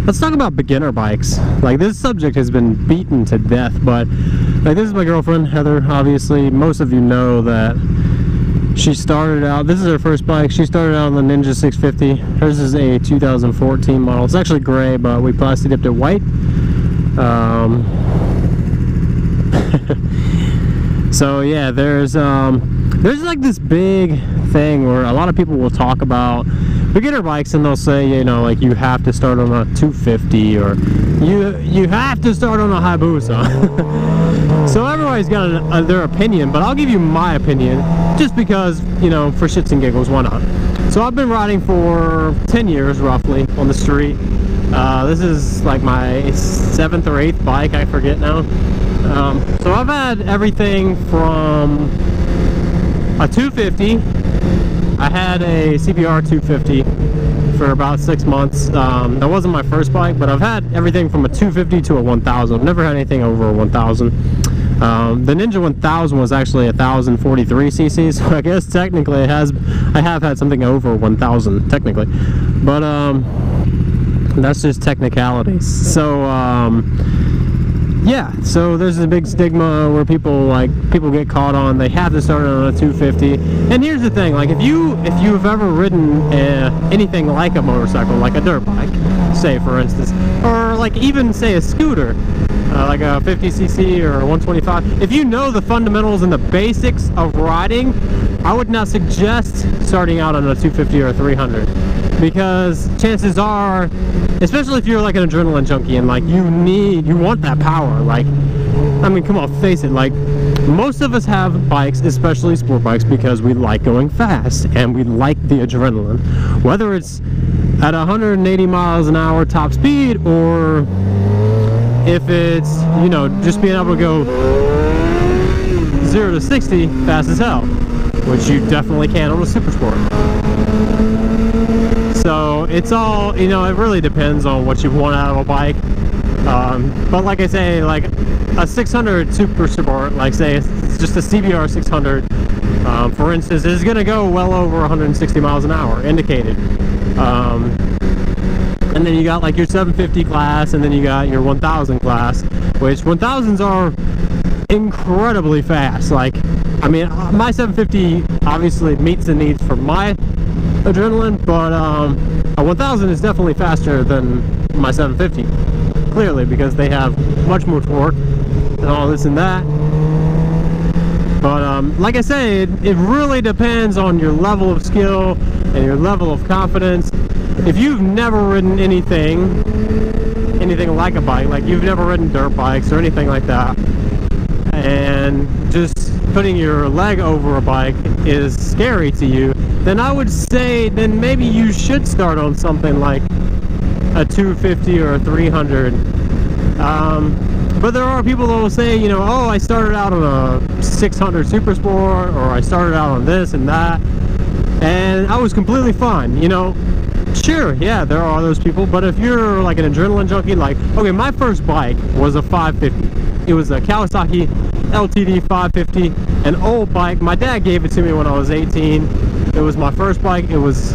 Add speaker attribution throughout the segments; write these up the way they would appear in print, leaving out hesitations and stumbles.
Speaker 1: let's talk about beginner bikes. Like, this subject has been beaten to death, but like, this is my girlfriend, Heather. Obviously, most of you know that she started out, this is her first bike. She started out on the Ninja 650. Hers is a 2014 model. It's actually gray, but we plastic dipped it white. So yeah, there's like this big thing where a lot of people will talk about beginner bikes, and they'll say, you know, like, you have to start on a 250, or you have to start on a Hayabusa. So everybody's got their opinion, but I'll give you my opinion just because, you know, for shits and giggles, why not? So I've been riding for 10 years roughly on the street. This is like my 7th or 8th bike, I forget now. So I've had everything from a 250. I had a CBR 250 for about 6 months. That wasn't my first bike, but I've had everything from a 250 to a 1000. I've never had anything over a 1000. The Ninja 1000 was actually 1043 cc, so I guess technically I have had something over 1000 technically, but that's just technicalities. So yeah, so there's a big stigma where people get caught on they have to start on a 250. And here's the thing, like, if you've ever ridden anything like a motorcycle, like a dirt bike, say for instance, or like even say a scooter, like a 50cc or a 125, if you know the fundamentals and the basics of riding, I would not suggest starting out on a 250 or a 300, because chances are, especially if you're like an adrenaline junkie and like you want that power, like, I mean, come on, face it, like, most of us have bikes, especially sport bikes, because we like going fast and we like the adrenaline, whether it's at 180 miles an hour top speed, or if it's, you know, just being able to go 0 to 60 fast as hell, which you definitely can on a super sport. So it's all, you know, it really depends on what you want out of a bike. But like I say, like a 600 super sport, like say it's just a CBR 600, for instance, is going to go well over 160 miles an hour indicated. And then you got like your 750 class, and then you got your 1000 class, which 1000s are incredibly fast. Like, I mean, my 750 obviously meets the needs for my adrenaline, but a 1000 is definitely faster than my 750, clearly, because they have much more torque and all this and that. But like I say, it really depends on your level of skill and your level of confidence. If you've never ridden anything like a bike, like you've never ridden dirt bikes or anything like that, and just putting your leg over a bike is scary to you, then I would say then maybe you should start on something like a 250 or a 300. But there are people that will say, you know, oh, I started out on a 600 Super Sport, or I started out on this and that, and I was completely fine, you know. Sure, yeah, there are those people, but if you're like an adrenaline junkie, like, okay, my first bike was a 550. It was a Kawasaki LTD 550, an old bike. My dad gave it to me when I was 18. It was my first bike. It was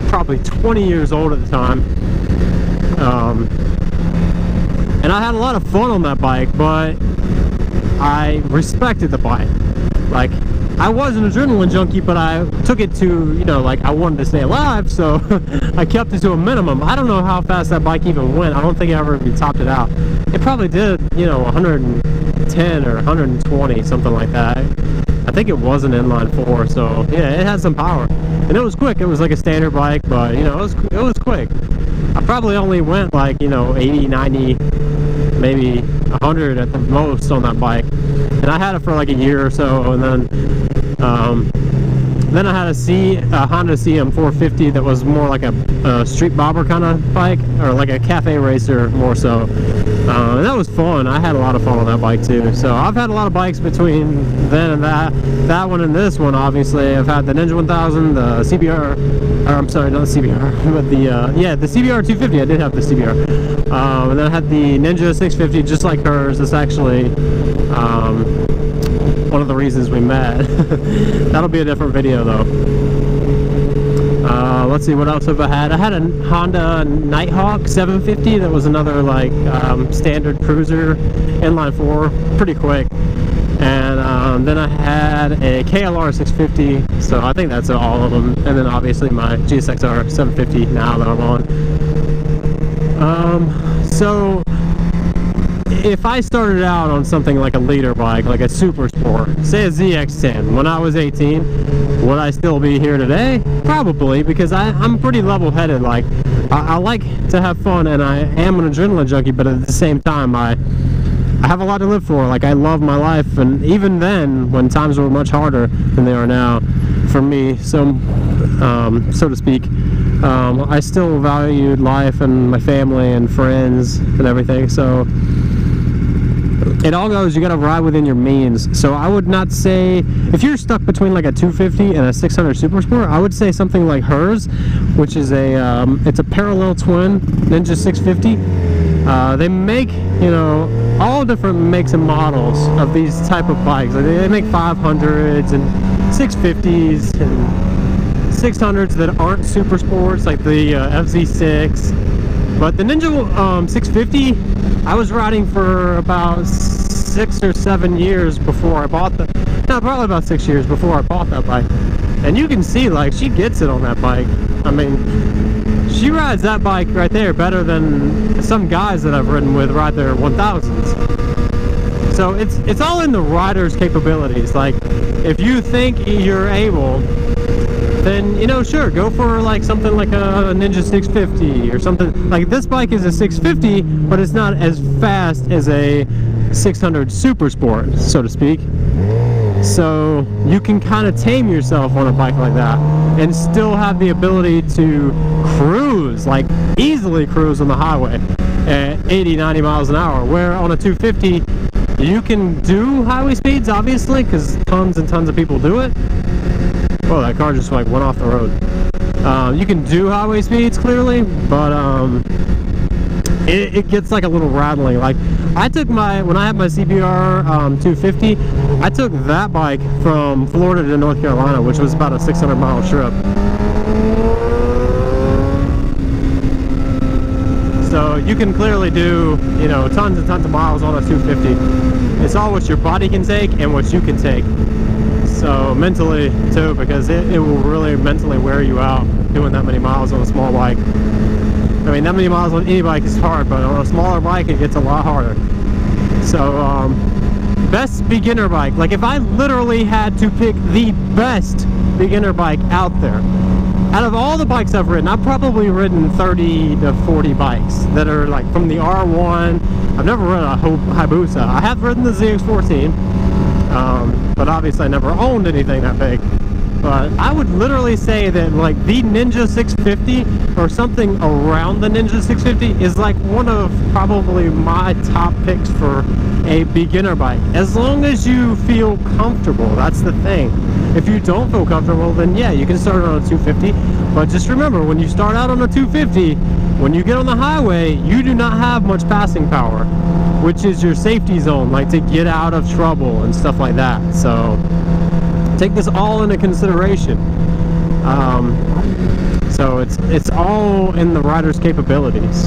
Speaker 1: probably 20 years old at the time. And I had a lot of fun on that bike, but I respected the bike. Like, I was an adrenaline junkie, but I took it to, you know, like, I wanted to stay alive, so I kept it to a minimum. I don't know how fast that bike even went. I don't think I ever even topped it out. It probably did, you know, 110 or 120, something like that. I think it was an inline 4, so yeah, it had some power. And it was quick. It was like a standard bike, but, you know, it was quick. I probably only went like, you know, 80, 90, maybe 100 at the most on that bike. And I had it for like a year or so, and then I had a Honda CM 450 that was more like a street bobber kind of bike, or like a cafe racer more so. And that was fun. I had a lot of fun on that bike too. So I've had a lot of bikes between then and that one and this one. Obviously, I've had the Ninja 1000, the CBR, or I'm sorry, not the CBR, but the CBR 250. I did have the CBR, and then I had the Ninja 650, just like hers. It's actually one of the reasons we met. That'll be a different video though. Let's see, what else have I had? I had a Honda Nighthawk 750 that was another like standard cruiser, inline four, pretty quick. And then I had a KLR 650, so I think that's all of them. And then obviously my GSXR 750 now that I'm on. So if I started out on something like a leader bike, like a super sport, say a ZX10, when I was 18, would I still be here today? Probably, because I'm pretty level-headed. Like, I like to have fun, and I am an adrenaline junkie, but at the same time, I have a lot to live for. Like, I love my life, and even then, when times were much harder than they are now, for me, so to speak, I still valued life and my family and friends and everything. So it all goes, you gotta ride within your means. So I would not say, if you're stuck between like a 250 and a 600 Super Sport, I would say something like hers, which is it's a parallel twin Ninja 650. They make, you know, all different makes and models of these type of bikes. Like they make 500s and 650s and 600s that aren't super sports, like the FZ6. But the Ninja 650, I was riding for about 6 or 7 years before I bought probably about 6 years before I bought that bike. And you can see, like, she gets it on that bike. I mean, she rides that bike right there better than some guys that I've ridden with ride their 1000s. So it's all in the rider's capabilities. Like, if you think you're able, then, you know, sure, go for like something like a Ninja 650 or something. Like, this bike is a 650, but it's not as fast as a 600 Super Sport, so to speak. So you can kind of tame yourself on a bike like that and still have the ability to cruise, like easily cruise on the highway at 80, 90 miles an hour, where on a 250 you can do highway speeds, obviously, because tons and tons of people do it. Whoa, that car just like went off the road. You can do highway speeds clearly, but it gets like a little rattling. Like, I took when I had my CBR 250, I took that bike from Florida to North Carolina, which was about a 600-mile trip. So you can clearly do, you know, tons and tons of miles on a 250. It's all what your body can take and what you can take. So mentally too, because it will really mentally wear you out doing that many miles on a small bike. I mean, that many miles on any bike is hard, but on a smaller bike it gets a lot harder. So best beginner bike, like if I literally had to pick the best beginner bike out there, out of all the bikes I've ridden, I've probably ridden 30 to 40 bikes that are like from the R1. I've never ridden a Hayabusa. I have ridden the ZX14, but obviously I never owned anything that big. But I would literally say that like the Ninja 650 or something around the Ninja 650 is like one of probably my top picks for a beginner bike. As long as you feel comfortable, that's the thing. If you don't feel comfortable, then yeah, you can start on a 250. But just remember, when you start out on a 250, when you get on the highway, you do not have much passing power, which is your safety zone, like to get out of trouble and stuff like that. So take this all into consideration. So it's all in the rider's capabilities.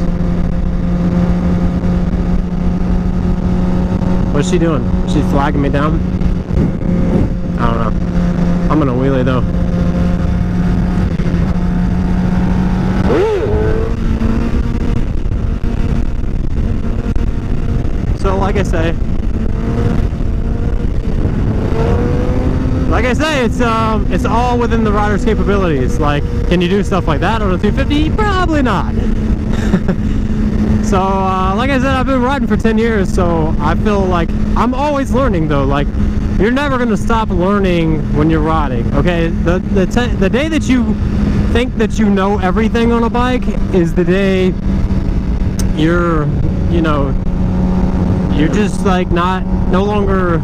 Speaker 1: What's she doing? She's flagging me down? I don't know. I'm gonna wheelie though. So like I say, it's all within the rider's capabilities. Like, can you do stuff like that on a 250? Probably not. So like I said, I've been riding for 10 years, so I feel like I'm always learning though. Like, you're never gonna stop learning when you're riding, okay? The day that you think that you know everything on a bike is the day you're just like no longer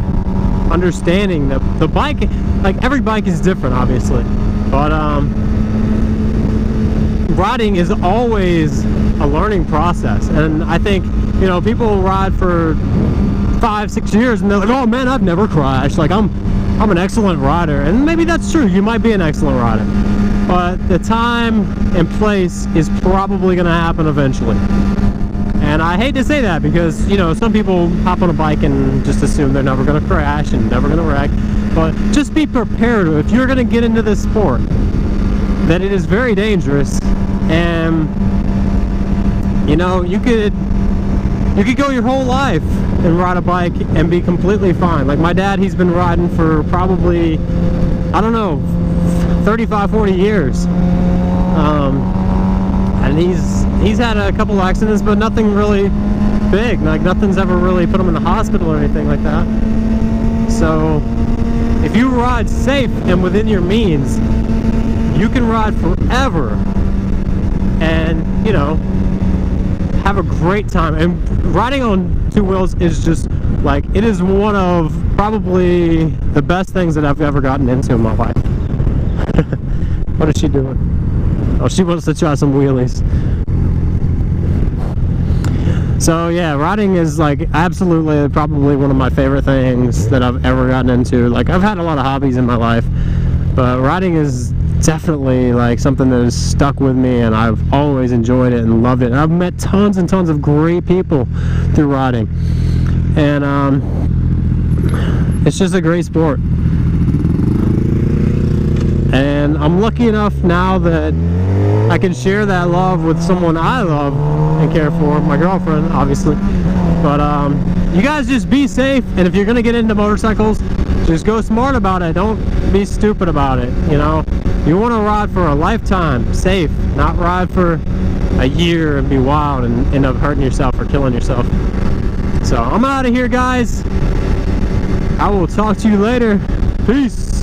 Speaker 1: understanding the bike. Like, every bike is different, obviously, but riding is always a learning process. And I think, you know, people ride for 5-6 years and they're like, oh man, I've never crashed, like I'm an excellent rider. And maybe that's true, you might be an excellent rider, but the time and place is probably going to happen eventually. And I hate to say that because, you know, some people hop on a bike and just assume they're never going to crash and never going to wreck. But just be prepared if you're going to get into this sport, that it is very dangerous. And, you know, you could go your whole life and ride a bike and be completely fine. Like my dad, he's been riding for probably, I don't know, 35, 40 years. And he's had a couple accidents, but nothing really big. Like nothing's ever really put him in the hospital or anything like that. So if you ride safe and within your means, you can ride forever and, you know, have a great time. And riding on two wheels is just like, it is one of probably the best things that I've ever gotten into in my life. What is she doing? Oh, she wants to try some wheelies. So yeah, riding is like absolutely probably one of my favorite things that I've ever gotten into. Like I've had a lot of hobbies in my life, but riding is definitely like something that has stuck with me, and I've always enjoyed it and loved it. And I've met tons and tons of great people through riding, and it's just a great sport. And I'm lucky enough now that I can share that love with someone I love and care for, my girlfriend, obviously. But you guys just be safe, and if you're gonna get into motorcycles, just go smart about it. Don't be stupid about it, you know. You want to ride for a lifetime, safe, not ride for a year and be wild and end up hurting yourself or killing yourself. So I'm out of here, guys. I will talk to you later. Peace.